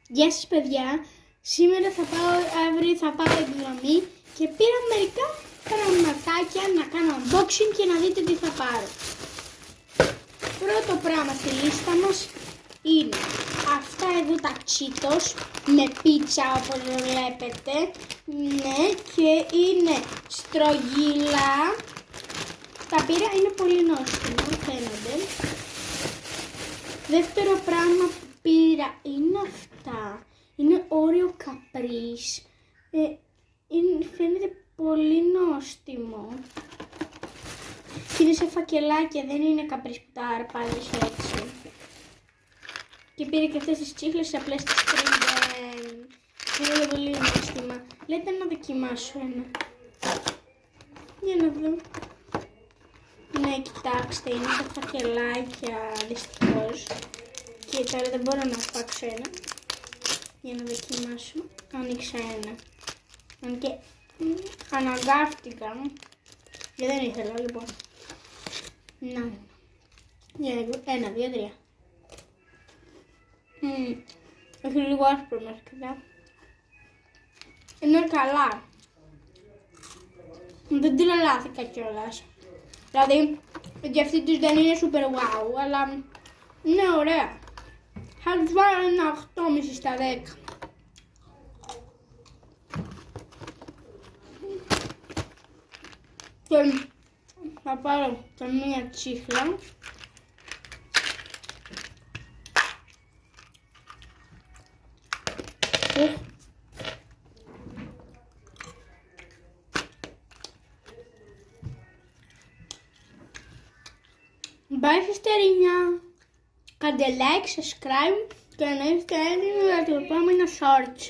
Γεια σας παιδιά, σήμερα αύριο θα πάω εκδρομή και πήρα μερικά πραγματάκια να κάνω unboxing και να δείτε τι θα πάρω. Πρώτο πράγμα στη λίστα μας είναι αυτά εδώ τα Cheetos με πίτσα όπως βλέπετε. Ναι, και είναι στρογγύλα. Τα πήρα, είναι πολύ νόστιμο, φαίνονται. Δεύτερο πράγμα που πήρα είναι αυτά. Είναι Oreo Caprice. Φαίνεται πολύ νόστιμο. Είναι σε φακελάκια, δεν είναι Caprice που τα αρπάζεις έτσι. Και πήρε και αυτές τις τσίχλες απλές τις Spring. Είναι πολύ νόστιμα. Λέτε να δοκιμάσω ένα. Για να δω. Ναι, κοιτάξτε, είναι τα φακελάκια δυστυχώς. Και τώρα δεν μπορώ να σπάξω ένα. Για να δοκιμάσω. Άνοιξα ένα. Αν και αναγκάστηκα. Και δεν ήθελα, λοιπόν. Να. Ένα, δύο, τρία. Έχει λίγο άσπρο μέσα και είναι καλά. Δεν τρελάθηκα κιόλας. Δηλαδή, και αυτή τους δεν είναι super wow, αλλά είναι ωραία. Θα τους βάλω ένα 8,5 στα 10. Και θα πάρω και μία τσίχλα. Bye στερινιά, κάντε like, subscribe και να είστε έτοιμοι για το επόμενο shorts.